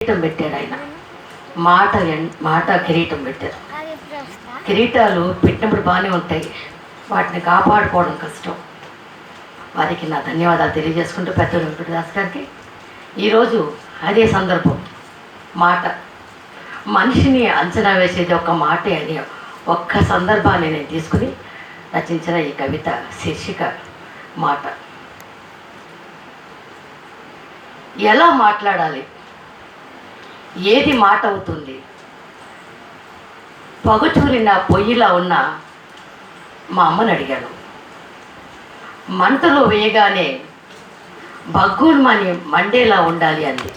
కిరీటం పెట్టాడు ఆయన. మాట కిరీటం పెట్టారు. కిరీటాలు పెట్టినప్పుడు బాగానే ఉంటాయి, వాటిని కాపాడుకోవడం కష్టం. వారికి నా ధన్యవాదాలు తెలియజేసుకుంటూ పెద్ద వెంకటదాస్ గారికి ఈరోజు అదే సందర్భం. మాట మనిషిని అంచనా వేసేది ఒక మాటే అని ఒక్క సందర్భాన్ని నేను తీసుకుని రచించిన ఈ కవిత శీర్షిక మాట. ఎలా మాట్లాడాలి, ఏది మాట అవుతుంది? పొగచూరిన పొయ్యిలా ఉన్న మా అమ్మని అడిగాను. మంటలో వేయగానే బగ్గుమని మండేలా ఉండాలి అంది.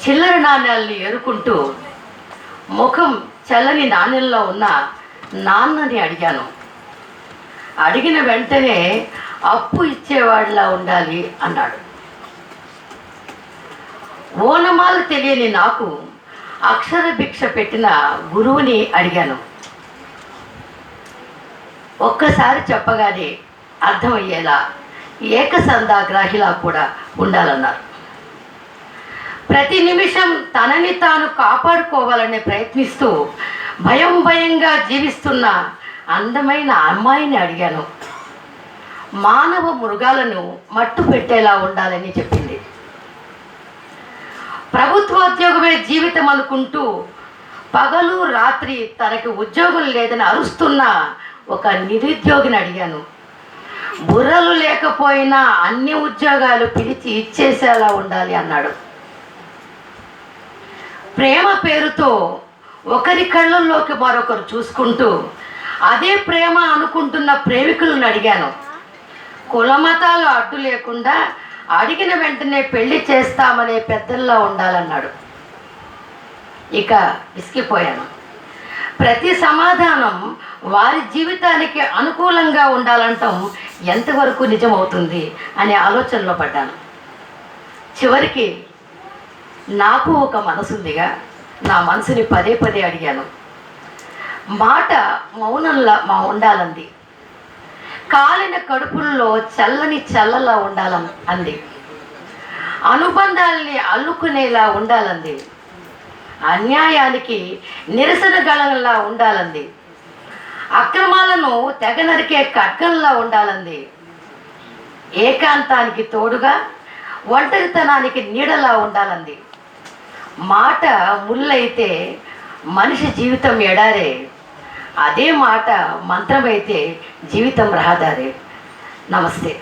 చిల్లర నాణ్యాల్ని ఎరుకుంటూ ముఖం చల్లని నాణ్యంలో ఉన్న నాన్నని అడిగాను. అడిగిన వెంటనే అప్పు ఇచ్చేవాడిలా ఉండాలి అన్నాడు. ఓనమాలు తెలియని నాకు అక్షర భిక్ష పెట్టిన గురువుని అడిగాను. ఒక్కసారి చెప్పగానే అర్థమయ్యేలా ఏకసంధాగ్రాహిలా కూడా ఉండాలన్నారు. ప్రతి నిమిషం తనని తాను కాపాడుకోవాలని ప్రయత్నిస్తూ భయంగా జీవిస్తున్న అందమైన అమ్మాయిని అడిగాను. మానవ మృగాలను మట్టు పెట్టేలా ఉండాలని చెప్పింది. ప్రభుత్వోద్యోగమే జీవితం అనుకుంటూ పగలు రాత్రి తనకి ఉద్యోగం లేదని అరుస్తున్న ఒక నిరుద్యోగిని అడిగాను. బుర్రలు లేకపోయినా అన్ని ఉద్యోగాలు పిలిచి ఇచ్చేసేలా ఉండాలి అన్నాడు. ప్రేమ పేరుతో ఒకరి కళ్ళల్లోకి మరొకరు చూసుకుంటూ అదే ప్రేమ అనుకుంటున్న ప్రేమికులను అడిగాను. కులమతాలు అడ్డు లేకుండా అడిగిన వెంటనే పెళ్లి చేస్తామనే పెద్దల్లా ఉండాలన్నాడు. ఇక విసిగిపోయాను. ప్రతి సమాధానం వారి జీవితానికి అనుకూలంగా ఉండాలంటాం ఎంతవరకు నిజమవుతుంది అనే ఆలోచనలో పడ్డాను. చివరికి నాకు ఒక మనసుందిగా నా మనసుని పదే అడిగాను. మాట మౌనంలా ఉండాలంది. కాలిన కడుపుల్లో చల్లని చల్లలా ఉండాలని అంది. అనుబంధాల్ని అల్లుకునేలా ఉండాలంది. అన్యాయానికి నిరసన గళంలా ఉండాలంది. అక్రమాలను తెగ నరికే ఖడ్గంలా ఉండాలంది. ఏకాంతానికి తోడుగా ఒంటరితనానికి నీడలా ఉండాలంది. మాట ముల్లైతే మనిషి జీవితం ఎడారే, అదే మాట మంత్రమైతే జీవితం రహదారే. నమస్తే.